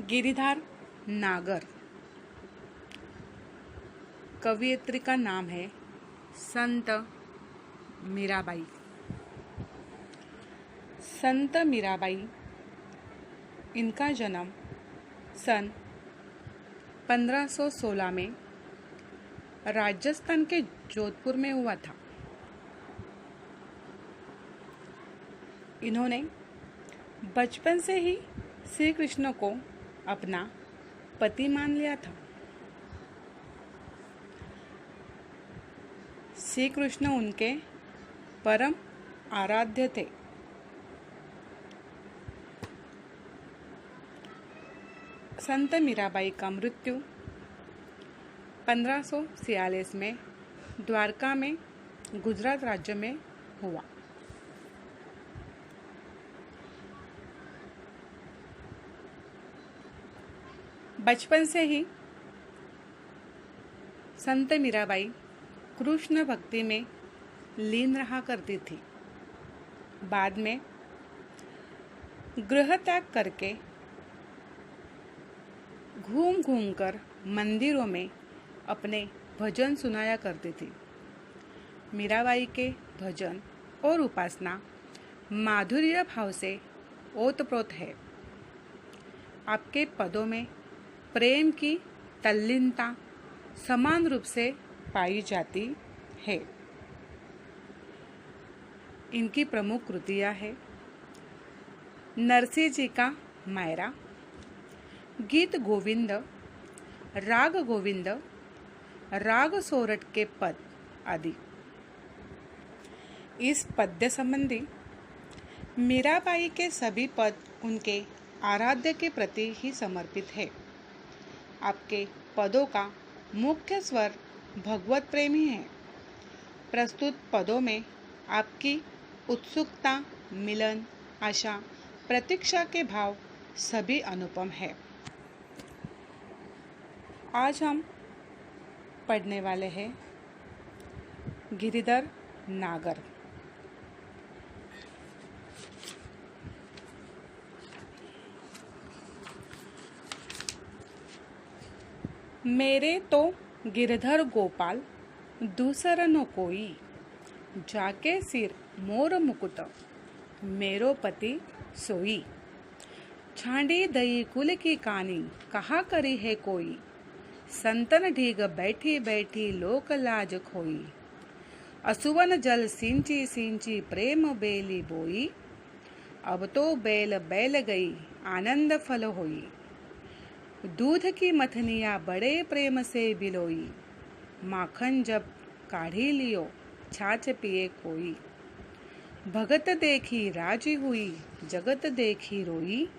गिरिधर नागर कवयित्री का नाम है संत मीराबाई। संत मीराबाई, इनका जन्म सन 1516 में राजस्थान के जोधपुर में हुआ था। इन्होंने बचपन से ही श्री कृष्ण को अपना पति मान लिया था। श्री कृष्ण उनके परम आराध्य थे। संत मीराबाई का मृत्यु 1546 में द्वारका में गुजरात राज्य में हुआ। बचपन से ही संत मीराबाई कृष्ण भक्ति में लीन रहा करती थी। बाद में गृह त्याग करके घूम घूम कर मंदिरों में अपने भजन सुनाया करती थी। मीराबाई के भजन और उपासना माधुर्य भाव से ओतप्रोत है। आपके पदों में प्रेम की तल्लीनता समान रूप से पाई जाती है। इनकी प्रमुख कृतियां हैं नरसिंह जी का मायरा, गीत गोविंद, राग गोविंद, राग सोरठ के पद आदि। इस पद्य संबंधी मीराबाई के सभी पद उनके आराध्य के प्रति ही समर्पित है। आपके पदों का मुख्य स्वर भगवत प्रेम ही है। प्रस्तुत पदों में आपकी उत्सुकता, मिलन, आशा, प्रतीक्षा के भाव सभी अनुपम है। आज हम पढ़ने वाले हैं गिरिधर नागर। मेरे तो गिरधर गोपाल दूसर न कोई, जाके सिर मोर मुकुट मेरो पति सोई। छांडी दई कुल की कानी कहा करी है कोई, संतन ढीग बैठी बैठी लोक लाज खोई। असुवन जल सिंची सिंची प्रेम बेली बोई, अब तो बैल बैल गई आनंद फल होई। दूध की मथनिया बड़े प्रेम से बिलोई, माखन जब काढ़ी लियो छाछ पिए कोई। भगत देखी राजी हुई जगत देखी रोई,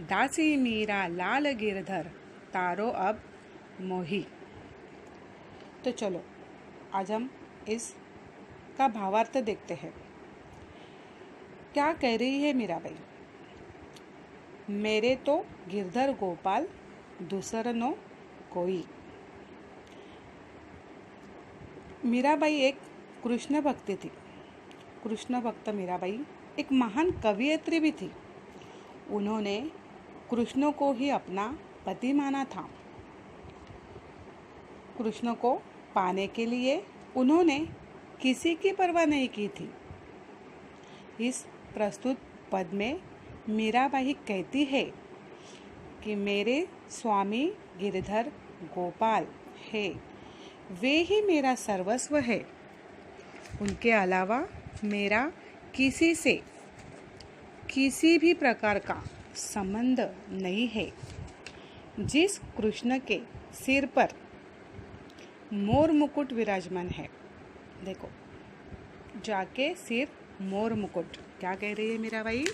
दासी मीरा लाल गिरधर तारो अब मोही। तो चलो आज हम इसका भावार्थ देखते हैं। क्या कह रही है मीराबाई? मेरे तो गिरधर गोपाल दूसर नो कोई। मीराबाई एक कृष्ण भक्ति थी। कृष्ण भक्त मीराबाई एक महान कवयित्री भी थी। उन्होंने कृष्ण को ही अपना पति माना था। कृष्ण को पाने के लिए उन्होंने किसी की परवाह नहीं की थी। इस प्रस्तुत पद में मीराबाई कहती है कि मेरे स्वामी गिरधर गोपाल है, वे ही मेरा सर्वस्व है। उनके अलावा मेरा किसी से किसी भी प्रकार का संबंध नहीं है। जिस कृष्ण के सिर पर मोर मुकुट विराजमान है, देखो, जाके सिर मोर मुकुट, क्या कह रही है मीराबाई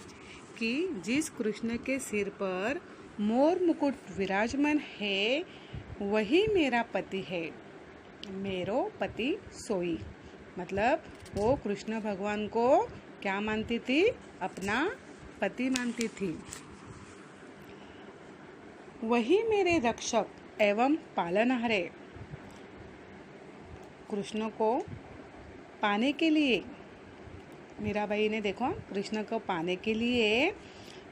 कि जिस कृष्ण के सिर पर मोर मुकुट विराजमान है वही मेरा पति है। मेरो पति सोई, मतलब वो कृष्ण भगवान को क्या मानती थी? अपना पति मानती थी। वही मेरे रक्षक एवं पालनहारे। कृष्ण को पाने के लिए मीराबाई ने, देखो, कृष्ण को पाने के लिए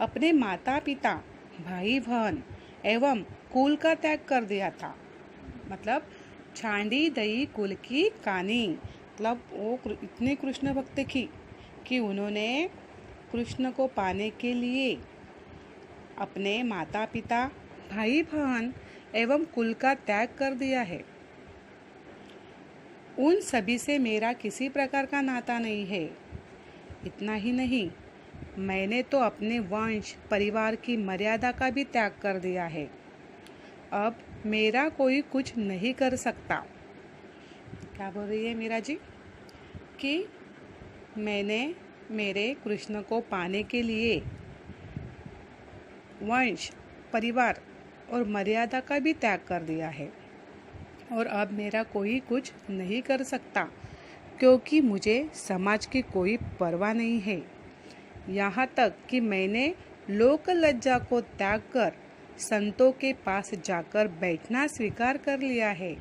अपने माता पिता, भाई बहन एवं कुल का त्याग कर दिया था। मतलब छांडी दई कुल की कहानी। मतलब वो इतने कृष्ण भक्त थी कि उन्होंने कृष्ण को पाने के लिए अपने माता पिता, भाई बहन एवं कुल का त्याग कर दिया है। उन सभी से मेरा किसी प्रकार का नाता नहीं है। इतना ही नहीं, मैंने तो अपने वंश परिवार की मर्यादा का भी त्याग कर दिया है। अब मेरा कोई कुछ नहीं कर सकता। क्या बोल रही है मीरा जी कि मैंने मेरे कृष्ण को पाने के लिए वंश, परिवार और मर्यादा का भी त्याग कर दिया है और अब मेरा कोई कुछ नहीं कर सकता, क्योंकि मुझे समाज की कोई परवाह नहीं है। यहाँ तक कि मैंने लोक लज्जा को त्याग कर संतों के पास जाकर बैठना स्वीकार कर लिया है।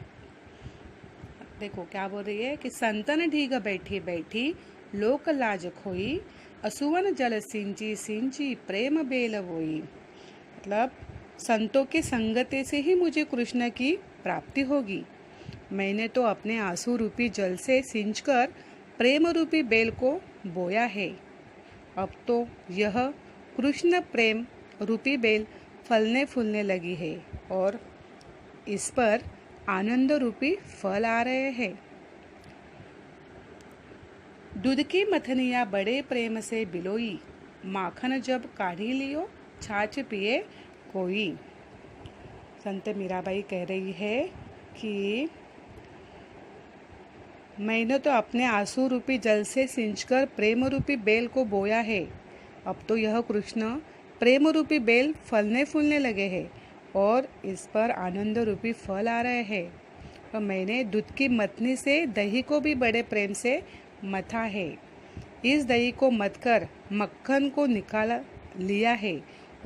देखो क्या बोल रही है कि संतन ढीग बैठी बैठी लोक लाज खोई, असुवन जल सिंची सिंची प्रेम बेल वोई। मतलब संतों के संगते से ही मुझे कृष्ण की प्राप्ति होगी। मैंने तो अपने आंसू रूपी जल से सिंचकर प्रेम रूपी बेल को बोया है। अब तो यह कृष्ण प्रेम रूपी बेल फलने फूलने लगी है और इस पर आनंद रूपी फल आ रहे हैं। दूध की मथनिया बड़े प्रेम से बिलोई, माखन जब काढ़ी लियो छाछ पिए कोई। संत मीराबाई कह रही है कि मैंने तो अपने आंसू रूपी जल से सिंचकर प्रेम रूपी बेल को बोया है। अब तो यह कृष्ण प्रेम रूपी बेल फलने फूलने लगे हैं और इस पर आनंद रूपी फल आ रहे हैं। तो मैंने दूध की मथनी से दही को भी बड़े प्रेम से मथा है। इस दही को मथकर मक्खन को निकाल लिया है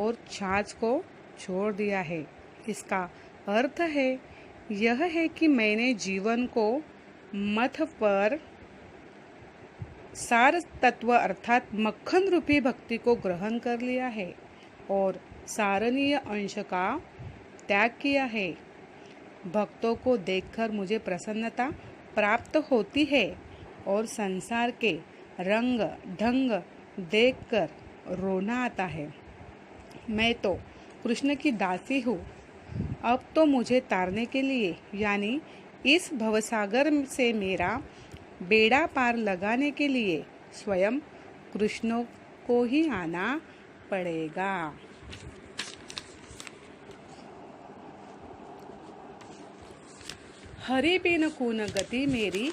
और छाछ को छोड़ दिया है। इसका अर्थ है यह है कि मैंने जीवन को मथ पर सार तत्व अर्थात मक्खन रूपी भक्ति को ग्रहण कर लिया है और सारणीय अंश का त्याग किया है। भक्तों को देखकर मुझे प्रसन्नता प्राप्त होती है और संसार के रंग ढंग देखकर रोना आता है। मैं तो कृष्ण की दासी हूँ। अब तो मुझे तारने के लिए यानी इस भवसागर से मेरा बेड़ा पार लगाने के लिए स्वयं कृष्ण को ही आना पड़ेगा। हरि बिन कून गति मेरी,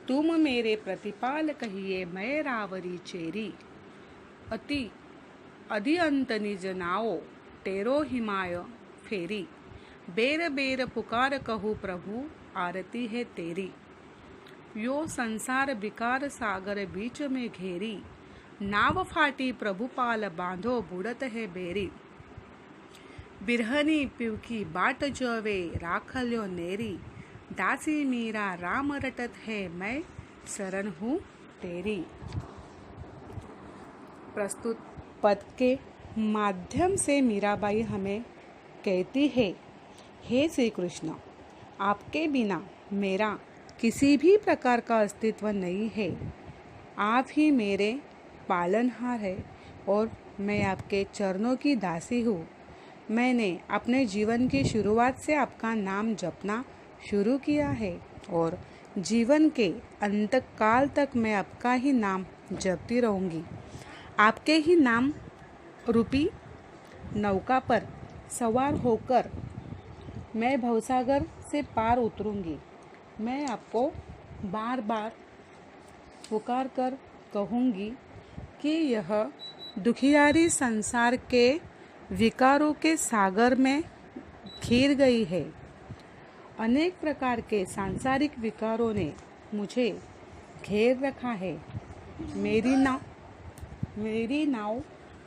तुम मेरे प्रतिपाल कहिए मैं रावरी चेरी। अति अधि अंत निज नाओ, तेरो हिमाय फेरी। बेर बेर पुकार कहूँ प्रभु, आरती है तेरी। यो संसार विकार सागर बीच में घेरी, नाव फाटी प्रभु पाल बांधो बुड़त है बेरी। बिरहनी पिवकी बाट जवे राखल्यो नेरी, दासी मीरा राम रटत है मैं शरण हूँ तेरी। प्रस्तुत पद के माध्यम से मीराबाई हमें कहती है, हे श्री कृष्ण, आपके बिना मेरा किसी भी प्रकार का अस्तित्व नहीं है। आप ही मेरे पालनहार है और मैं आपके चरणों की दासी हूँ। मैंने अपने जीवन की शुरुआत से आपका नाम जपना शुरू किया है और जीवन के अंत काल तक मैं आपका ही नाम जपती रहूँगी। आपके ही नाम रूपी नौका पर सवार होकर मैं भवसागर से पार उतरूँगी। मैं आपको बार बार पुकार कर कहूँगी कि यह दुखियारी संसार के विकारों के सागर में घिर गई है। अनेक प्रकार के सांसारिक विकारों ने मुझे घेर रखा है। मेरी नाव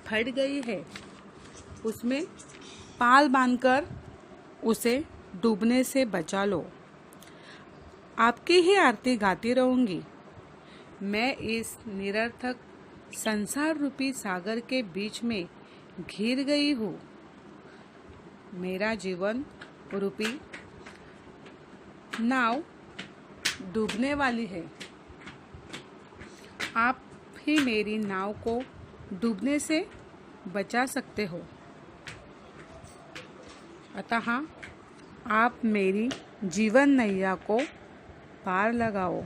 फट गई है, उसमें पाल बांधकर उसे डूबने से बचा लो। आपकी ही आरती गाती रहूँगी। मैं इस निरर्थक संसार रूपी सागर के बीच में घिर गई हूँ। मेरा जीवन रूपी नाव डूबने वाली है। आप ही मेरी नाव को डूबने से बचा सकते हो। अतः आप मेरी जीवन नैया को पार लगाओ।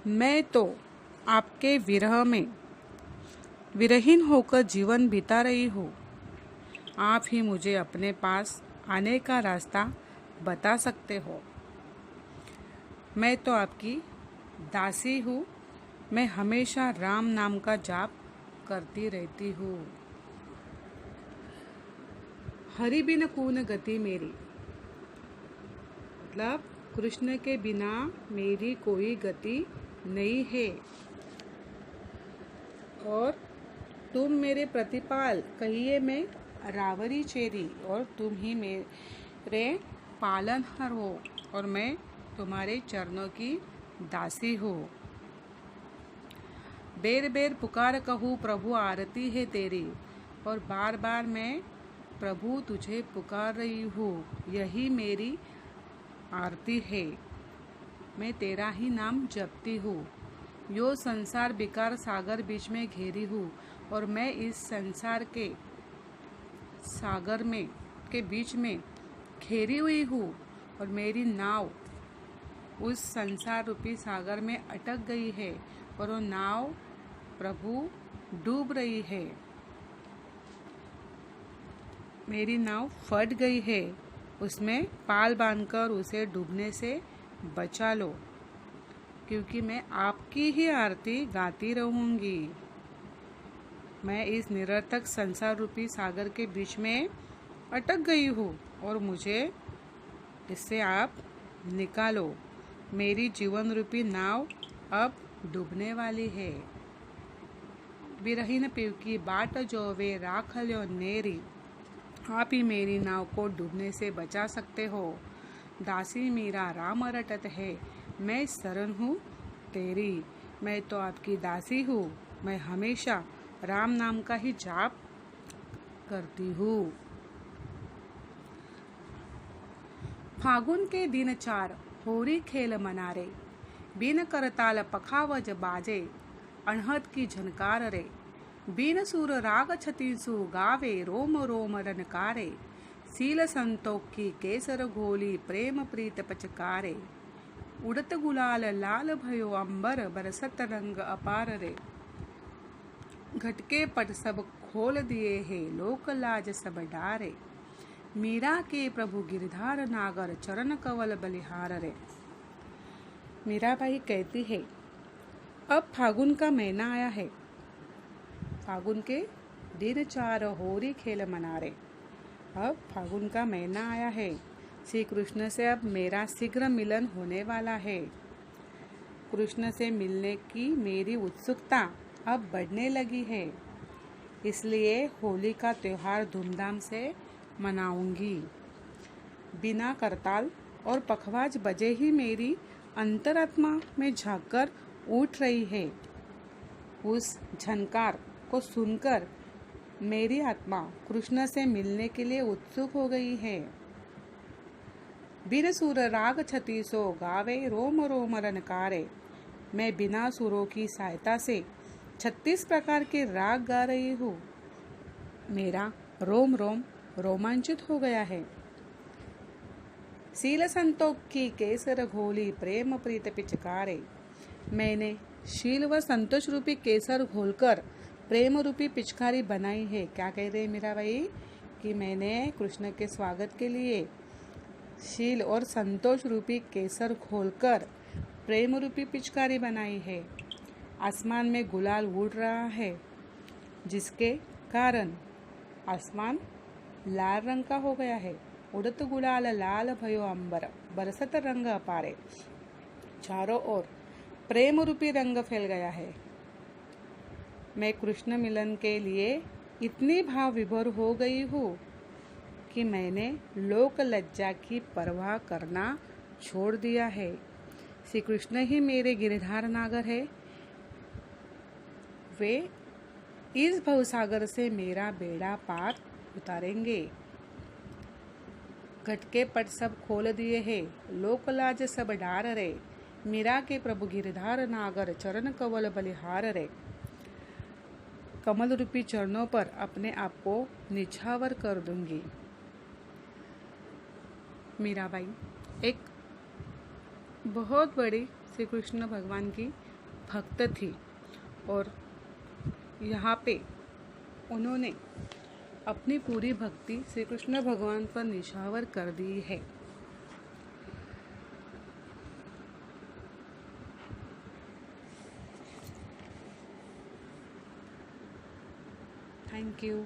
मैं तो आपके विरह में विरहीन होकर जीवन बिता रही हूँ। आप ही मुझे अपने पास आने का रास्ता बता सकते हो। मैं तो आपकी दासी हूँ। मैं हमेशा राम नाम का जाप करती रहती हूँ। हरि बिन कून गति मेरी, मतलब कृष्ण के बिना मेरी कोई गति नहीं है। और तुम मेरे प्रतिपाल, कहिए मैं रावरी चेरी, और तुम ही मेरे पालनहार हो और मैं तुम्हारे चरणों की दासी हूँ। बेर बेर पुकार कहूँ प्रभु आरती है तेरी, और बार बार मैं प्रभु तुझे पुकार रही हूँ। यही मेरी आरती है। मैं तेरा ही नाम जपती हूँ। यो संसार बेकार सागर बीच में घेरी हूँ, और मैं इस संसार के सागर में के बीच में घेरी हुई हूँ, और मेरी नाव उस संसार रूपी सागर में अटक गई है, और वो नाव प्रभु डूब रही है। मेरी नाव फट गई है, उसमें पाल बांधकर उसे डूबने से बचा लो, क्योंकि मैं आपकी ही आरती गाती रहूंगी। मैं इस निरर्थक संसार रूपी सागर के बीच में अटक गई हूँ, और मुझे इससे आप निकालो। मेरी जीवन रूपी नाव अब डूबने वाली है। बिरहीन पीव की बाट जोवे राखल्यो नेरी, आप ही मेरी नाव को डूबने से बचा सकते हो। दासी मीरा राम रटत है, मैं शरण हूँ तेरी। मैं तो आपकी दासी हूँ। मैं हमेशा राम नाम का ही जाप करती हूँ। फागुन के दिन 4 होरी खेल मनारे, बिन करताल पखावज बाजे, अनहद की झनकार रे। बिन सुर राग छतीसु गावे, रोम रोम रनकारे। सील संतोख की केसर घोली, प्रेम प्रीत पचकारे। उड़त गुलाल लाल भयो अंबर, बरसत रंग अपार रे। घटके पट सब खोल दिए है, लोक लाज सब डारे। मीरा के प्रभु गिरधार नागर, चरण कवल बलिहार रे। मीराबाई कहती है, अब फागुन का महीना आया है। फागुन के दिन 4 होरी खेल मना रहे। अब फागुन का महीना आया है। श्री कृष्ण से अब मेरा शीघ्र मिलन होने वाला है। कृष्ण से मिलने की मेरी उत्सुकता अब बढ़ने लगी है, इसलिए होली का त्योहार धूमधाम से मनाऊंगी। बिना करताल और पखवाज बजे ही मेरी अंतरात्मा में झांककर उठ रही है। उस झनकार को सुनकर मेरी आत्मा कृष्ण से मिलने के लिए उत्सुक हो गई है। बिन सुर राग छतीसो गावे, रोम रोम रनकारे। मैं बिना सुरों की सहायता से 36 प्रकार के राग गा रही हूँ। मेरा रोम रोम रोमांचित हो गया है। सील संतोख की केसर घोली, प्रेम प्रीत पिचकारे। मैंने शील व संतोष रूपी केसर घोलकर प्रेम रूपी पिचकारी बनाई है। क्या कह रहे हैं मीराबाई कि मैंने कृष्ण के स्वागत के लिए शील और संतोष रूपी केसर घोलकर प्रेम रूपी पिचकारी बनाई है। आसमान में गुलाल उड़ रहा है, जिसके कारण आसमान लाल रंग का हो गया है। उड़त गुलाल लाल भयो अंबर, बरसत रंग अपारे। चारों ओर प्रेम रूपी रंग फैल गया है। मैं कृष्ण मिलन के लिए इतनी भाव विभोर हो गई हूँ कि मैंने लोक लज्जा की परवाह करना छोड़ दिया है। श्री कृष्ण ही मेरे गिरधार नागर है। वे इस भवसागर से मेरा बेड़ा पार उतारेंगे। घट के पट सब खोल दिए है, लोक लाज सब डार रे। मीरा के प्रभु गिरधार नागर, चरण कवल बलिहार रे। कमल रूपी चरणों पर अपने आप को निछावर कर दूंगी। मीराबाई एक बहुत बड़ी श्री कृष्ण भगवान की भक्त थी और यहाँ पे उन्होंने अपनी पूरी भक्ति श्री कृष्ण भगवान पर निछावर कर दी है। Thank you.